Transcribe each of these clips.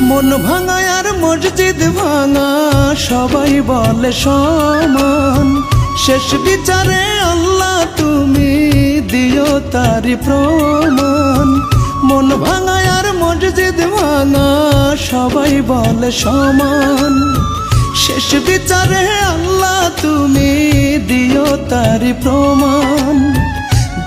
মন ভাঙা আর মসজিদ ভাঙা সবাই বলে সমান, শেষ বিচারে আল্লাহ তুমি দিও তারি প্রমাণ। মন ভাঙা আর মসজিদ ভাঙা সবাই বলে সমান, শেষ বিচারে আল্লাহ তুমি দিও তারি প্রমাণ।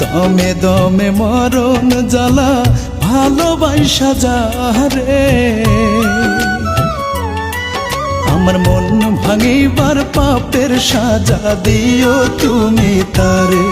দমে দমে মরণ জ্বালা ভালোবাসা যারে, আমার মন ভাঙিবার পাপের সাজা দিও তুমি তারে।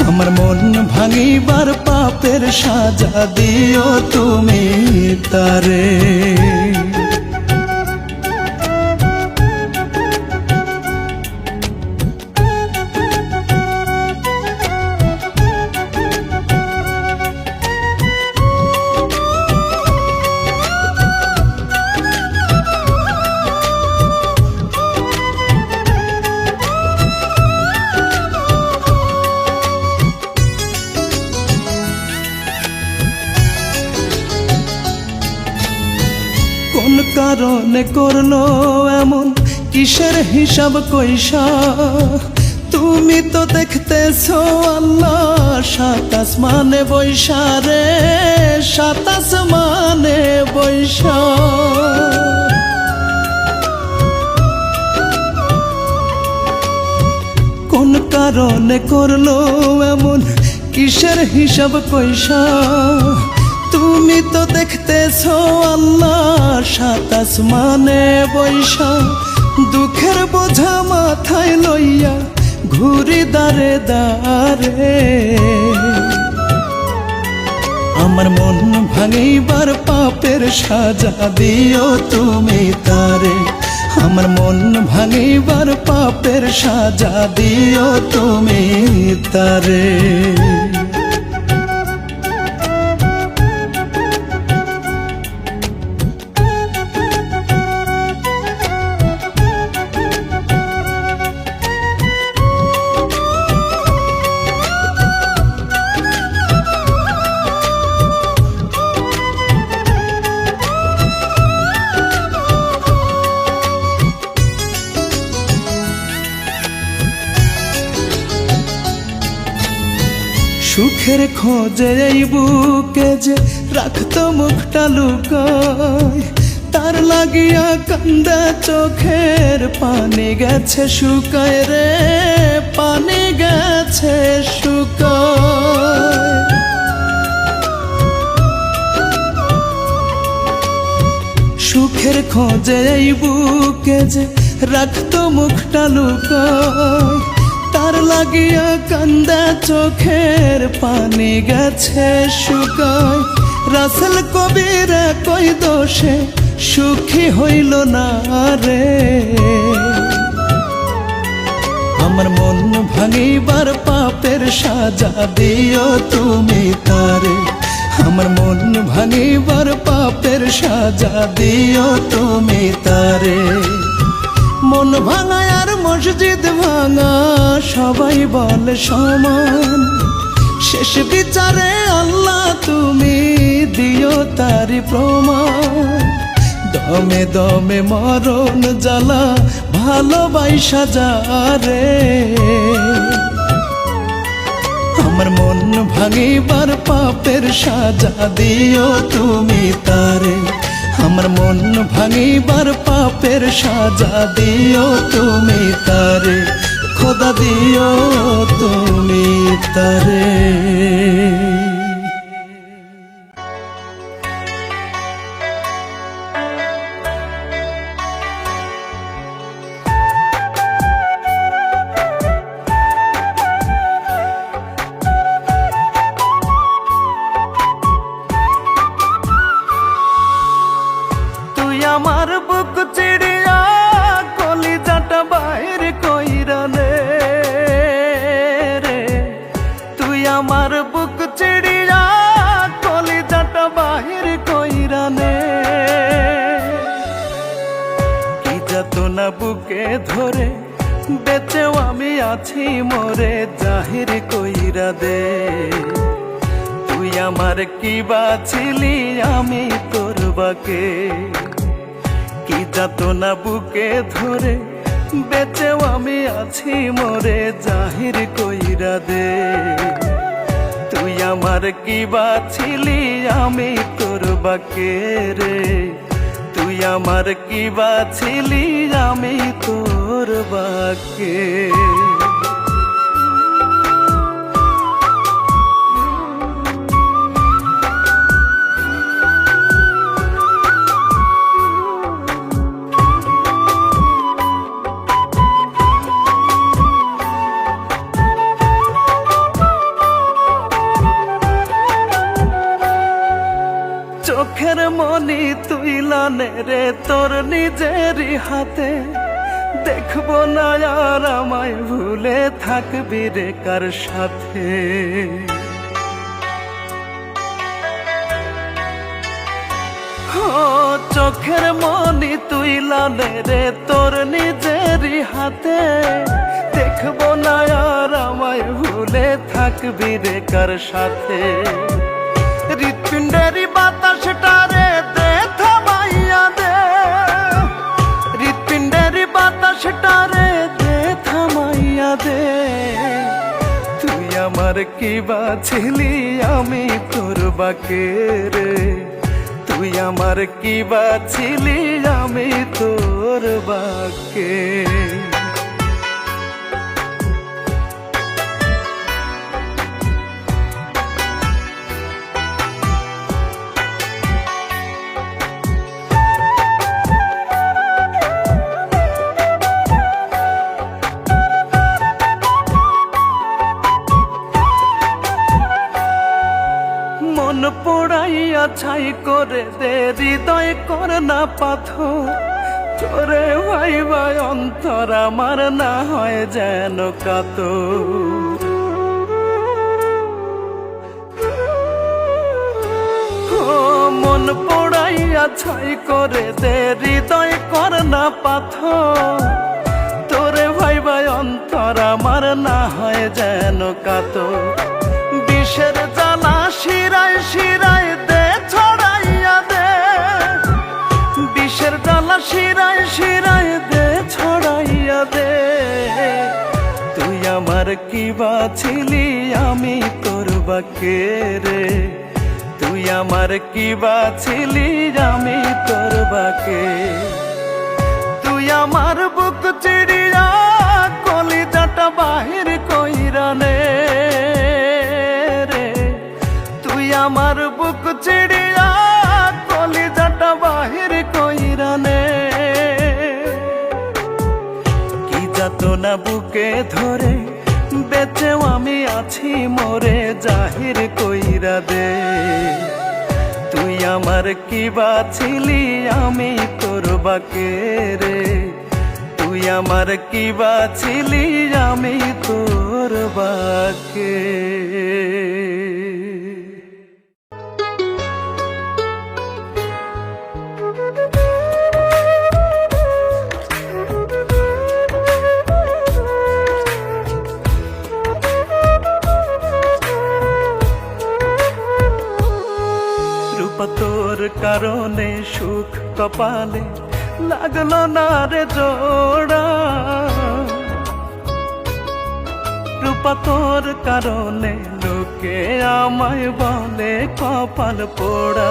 আমার মন ভাঙিবার পাপের সাজা দিও তুমি তারে। কোন কারণে করলো এমন, কিসের হিসাব কইসা? তুমি তো দেখতেছো আল্লাহ সাত আসমানে বৈশা রে, সাত আসমানে বৈশা। কোন কারণে করলো এমন, কিসের হিসাব কইসা? তুমি তো দেখতেছো আল্লাহ সাত আসমানে বৈশা। দুঃখের বোঝা মাথায় লইয়া ঘুরি দারে দারে, আমার মন ভাঙিবার পাপের সাজা দিও তুমি তারে। আমার মন ভাঙিবার পাপের সাজা দিও তুমি তারে। সুখের খোঁজে এই বুকে যে রাখতো মুখটা লুকায়, তার লাগিয়া কান্দা চোখের পানি গেছে শুকায় রে, পানি গেছে শুকায়। সুখের খোঁজে এই বুকে যে রাখতো মুখটা লুকায়, তার লাগিয়া কান্দা চোখের পানি গেছে শুকায়। রাসেল কবির কই দোষে সুখী হইল না রে, আমার মন ভাঙিবার পাপের সাজা দিও তুমি তারে। আমার মন ভাঙিবার পাপের সাজা দিও তুমি তারে। মন ভাঙা আর মসজিদ ভাঙা সবাই বলে সমান, শেষ বিচারে আল্লাহ তুমি দিও তারি প্রমাণ। দমে দমে মরণ জ্বালা ভালোবাসা যারে, আমার মন ভাঙিবার পাপের সাজা দিও তুমি তারে। আমার মন ভাঙিবার পাপের সাজা দিও তুমি তারে, খোদা দিও তুমি তারে। আমার বুক চিড়িয়া কলিজাটা বাইর কইরা নে রে, তুই আমার বুক চিড়িয়া কলিজাটা বাহির কইরা নে। কি যাতনা বুকে ধরে বেঁচেও আমি আছি মোরে জাহির কইরা দে। তুই আমার কি বাছিলি আমি তোর বাকে। যাতনা বুকে ধরে বেঁচেও আমি আছি মরে জাহির কইরা দে তুই আমার কি বাছিলি আমি তোর বাকে রে তুই আমার কি বাছিলি আমি তোর বাকে চোখের মনি তুই লানে রে তোর নিজেরই হাতে দেখবো না আর আমায় ভুলে থাকবি রে কার সাথে চোখের মনি তুই লানে রে তোর নিজেরই হাতে দেখবো না আর আমায় ভুলে থাকবি রে কার সাথে হৃৎপিণ্ডেরই বাতাসটারে দে থামাইয়া দে হৃৎপিণ্ডেরই বাতাসটারে দে থামাইয়া দে তুই আমার কি বাছিলি আমি তোর বাকে রে তুই আমার কি বাছিলি আমি তোর বাকে মন পোড়াইয়া ছাই করে দে হৃদয় কর না পাথর তোরে ভাই ভাই অন্তর আমার না হয় যেন কাতর মন পোড়াইয়া ছাই করে দে হৃদয় কর না পাথর তোরে ভাই ভাই অন্তর আমার না হয় যেন কাতর বিষের জ্বালা শিরায় শিরায় দে ছড়াইয়া দে বিষের জ্বালা শিরায় শিরায় দে ছড়াইয়া দে তুই আমার কি বাছিলি আমি তোর বাকে রে তুই আমার কি বাছিলি আমি তোর বাকে তুই আমার বুক চিড়িয়া কলিজাটা বাহির কইরা নে আমার বুক চিড়িয়া কলিজাটা বাহির কইরা নে কি যাতনা বুকে ধরে বেঁচেও আমি আছি মরে জাহির কইরা দে তুই আমার কি বাছিলি আমি তোর বাকে রে তুই আমার কি বাছিলি আমি তোর বাকে তোর কারণে সুখ কপালে লাগলো না রে জোড়া রূপা তোর কারণে লোকে আমায় বলে কপাল পোড়া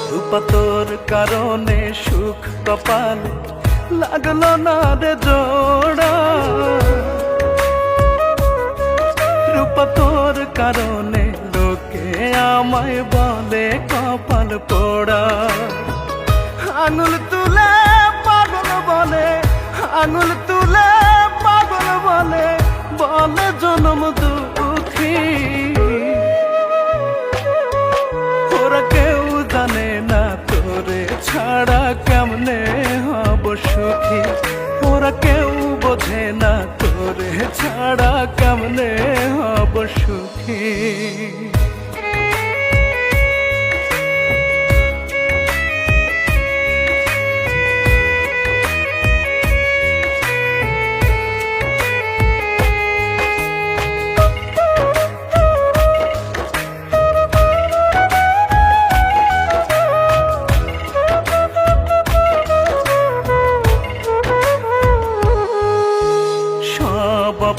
রূপা তোর কারণে সুখ কপালে লাগলো না রে জোড়া রূপা তোর কারণে লোকে আমায় বলে কপাল পোড়া আঙুল তুলে পাগল বলে আঙুল তুলে পাগল বলে বলে জনম দুঃখী ওরা কেউ জানে না তোরে ছাড়া কেমনে হব সুখী ওরা কেউ বোঝে না তোরে ছাড়া কেমনে হব সুখী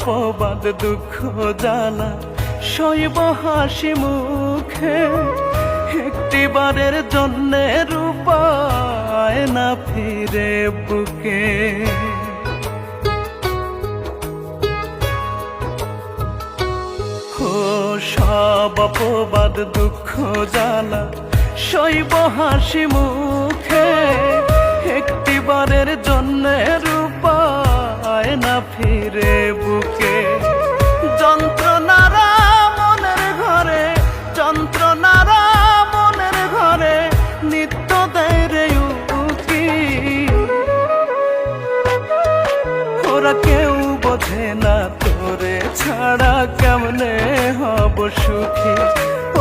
অপবাদ দুঃখ জ্বালা সইব হাসি মুখে, একটিবারের জন্যে রূপায় না ফিরে বুকে। ও সব অপবাদ দুঃখ জ্বালা সইব হাসি মুখে, একটিবারের জন্যে রূপায় না ফিরে বুকে। যন্ত্রণারা মনের ঘরে, যন্ত্রণারা মনের ঘরে নিত্য দেয় রে উকি। ওরা কেউ বোঝে না তোরে ছাড়া কেমনে হব সুখী,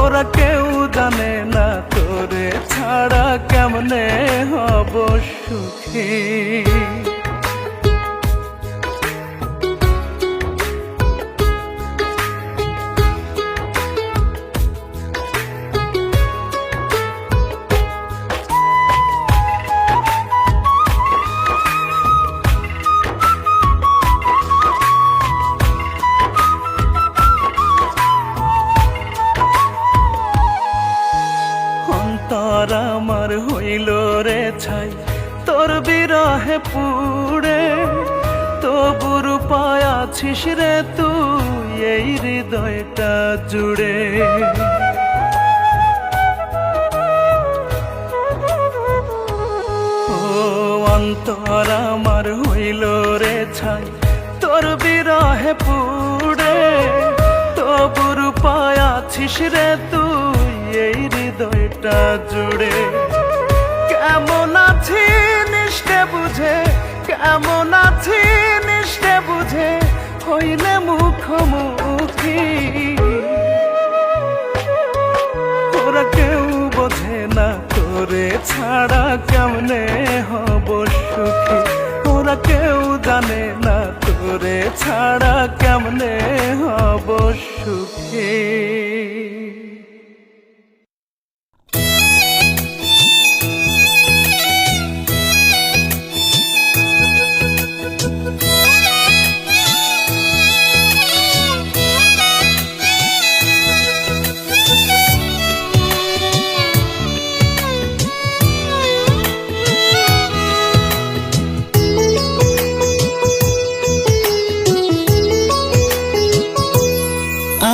ওরা কেউ জানে না তোরে ছাড়া কেমনে হব সুখী। অন্তর আমার হইল রে ছাই তোর বিরহে পুড়ে, তবু রূপায় আছিস রে তুই এই হৃদয়টা জুড়ে। ও অন্তর আমার হইল রে ছাই তোর বিরহে পুড়ে, তবু রূপায় আছিস রে তুই এই হৃদয়টা জুড়ে। কেমন আছি নিষ্ঠে বুঝে, কেমন আছি নিষ্ঠে বুঝে হইলে মুখোমুখি। ওরা কেউ বোঝে না তোরে ছাড়া কেমনে হব সুখী, ওরা কেউ জানে না তোরে ছাড়া কেমনে হব সুখী।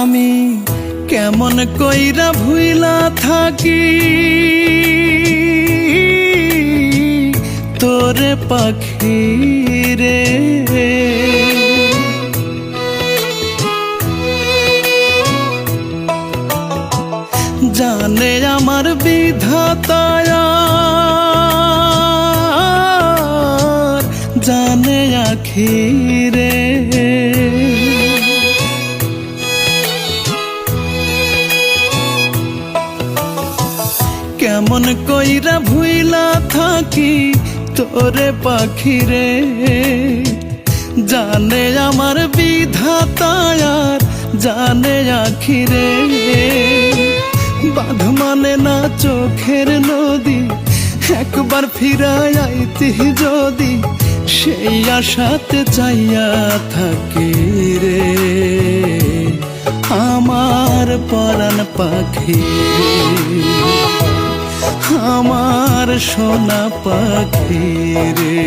আমি কেমন কইরা ভুইলা থাকি তোরে পাখি রে, জানে আমার বিধাতায়, জানে আখি রে। কেমন কইরা ভুইলা থাকি তোরে পাখি রে, জানে আমার বিধাতায়, জানে আখি রে। বাঁধ মানে না চোখের নদী, একবার ফিরাই আইতি যদি, সেই আশাতে চাইয়া থাকি রে আমার পরাণ পাখি, আমার সোনা পাখি রে।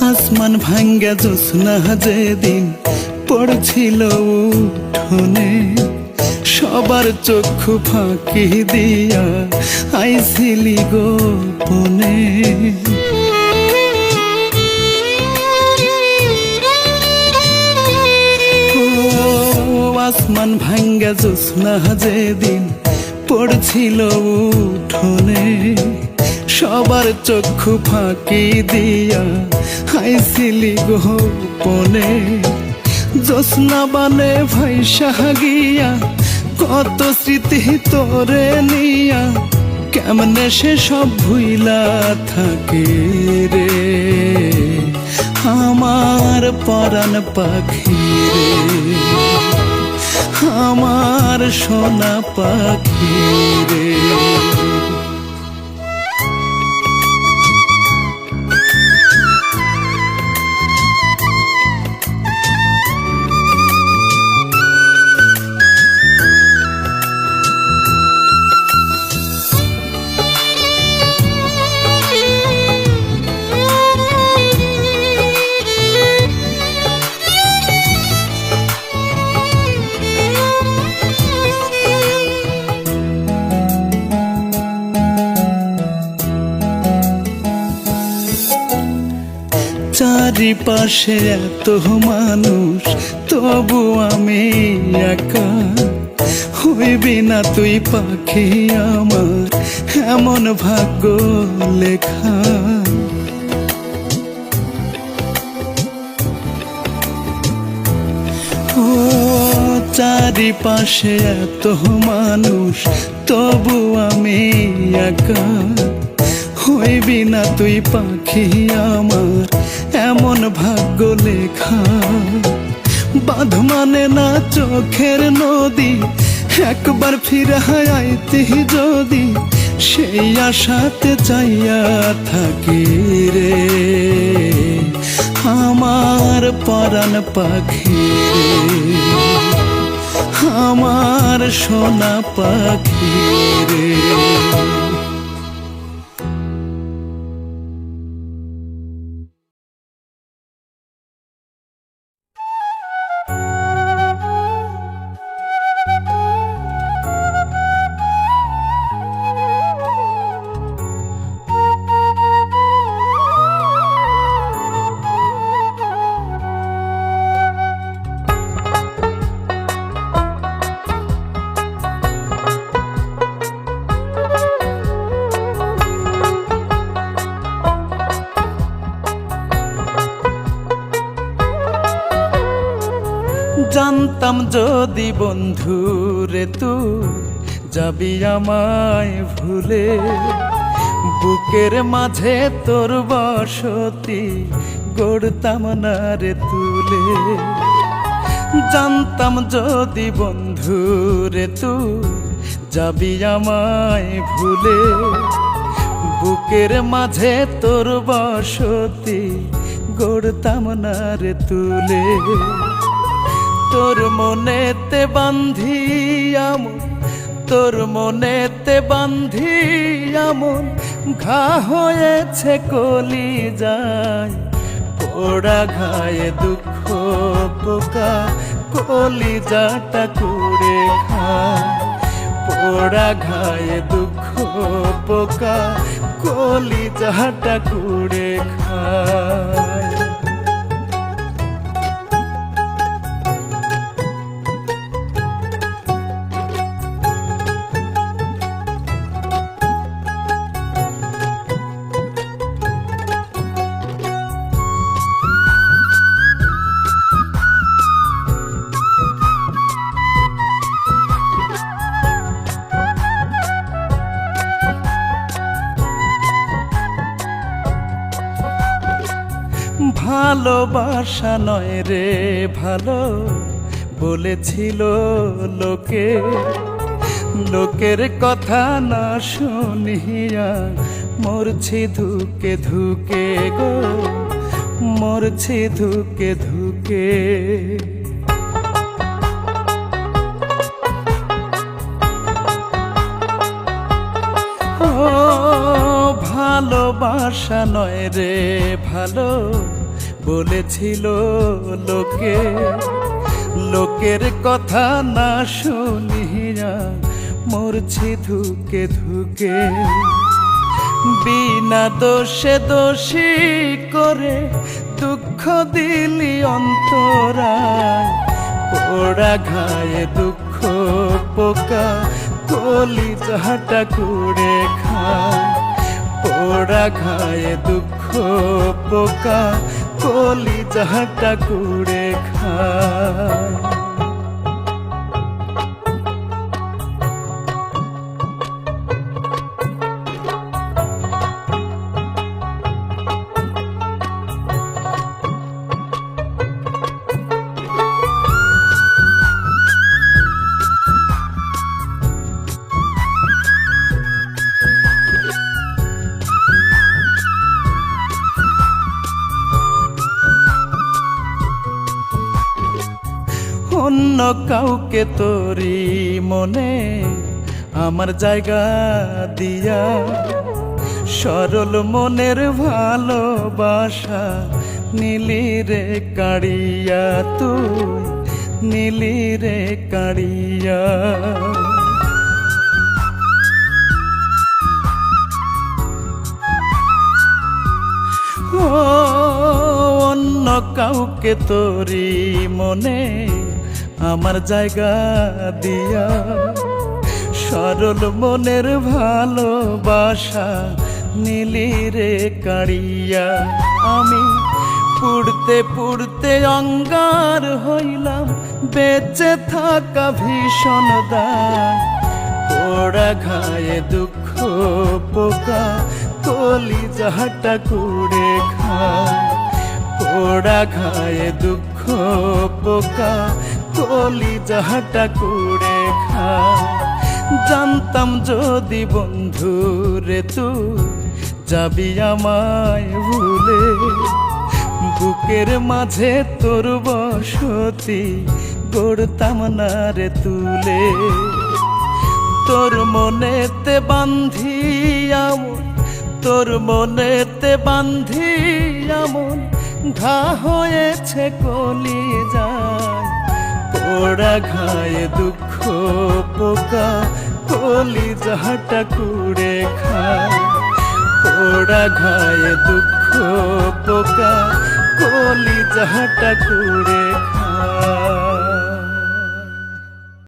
আসমান ভাঙ্গা জ্যোৎস্না যেদিন পড়ছিল উঠোনে, সবার চক্ষু ফাঁকি দিয়া আইছিলি গোপনে। আসমান ভাঙ্গা জ্যোৎস্না যেদিন পড়ছিল উঠোনে, সবার চক্ষু ফাঁকি দিয়া হাইছিলি গোপনে, জ্যোৎস্না বানে ভাইসা গিয়া কত স্মৃতি তোরে নিয়া, কেমনে সে সব ভুইলা থাকে রে আমার পরাণ পাখি রে, আমার সোনা পাখি রে। চারিপাশে এত মানুষ তবু আমি একা, হইবি না তুই পাখি আমার এমন ভাগ্য লেখা। ও চারিপাশে এত মানুষ তবু আমি একা, হইবি না তুই পাখি আমার এমন ভাগ্য লেখা। বাঁধ মানে না চোখের নদী, একবার ফিরে আইতি যদি, সেই আশাতে চাইয়া থাকি রে আমার পরাণ পাখি রে, আমার সোনা পাখি রে। জানতাম যদি বন্ধু রে তুই যাবি আমায় ভুলে, বুকের মাঝে তোর বসতি গড়তাম না রে তুলে। জানতাম যদি বন্ধু রে তুই যাবি আমায় ভুলে, বুকের মাঝে তোর বসতি গড়তাম না রে তুলে। তোর মনেতে বান্ধি আমন, তোর মনেতে বান্ধি আমন, ঘা হয়েছে কলি যায় পোড়া ঘায়ে দুঃখ পোকা, কলি যাটা কুড়ে খায় পোড়া ঘায়ে দুঃখ পোকা, কলি যাটা কুড়ে খায়। ভালোবাসা নয় রে ভালো বলেছিল লোকে, লোকের কথা না শুনিয়া মরছি ধুকে ধুকে গো, মরছি ধুকে ধুকে। ভালোবাসা নয় রে ভালো বলেছিল লোকে, লোকের কথা না শুনিয়া মরছি ধুকে ধুকে। বিনা দোষে দোষী করে দুঃখ দিলি অন্তরায়, পোড়া ঘায়ে দুঃখ পোকা কলি যাটা কুড়ে খায়, পোড়া ঘায়ে দুঃখ পোকা কলিজাটা কুড়ে খায়। অন্য কাউকে তোরি মনে আমার জায়গা দিয়া, সরল মনের ভালোবাসা নীলি রে কাড়িয়া, তুই নীলি রে কাড়িয়া। অন্য কাউকে তোরি মনে আমার জায়গা দিয়া, সরল মনের ভালোবাসা নীলি রে কাড়িয়া। আমি পুড়তে পুড়তে অঙ্গার হইলাম, বেঁচে থাকা ভীষণ দায়। পোড়া ঘায়ে দুঃখ পোকা কলিজাটা কুড়ে খায়। পোড়া ঘায়ে দুঃখ পোকা কলিজাটা কুড়ে খায়। জানতাম যদি বন্ধু রে তুই যাবি আমায় ভুলে, বুকের মাঝে তোর বসতি গড়তাম না রে তুলে। তোর মনেতে বান্ধি আমন, তোর মনেতে বান্ধি আমন, ঘা হয়েছে কলিজায়। পোড়া ঘায়ে দুঃখ পোকা কলিজাটা কুড়ে খায়। পোড়া ঘায়ে দুঃখ পোকা কলিজাটা কুড়ে খায়।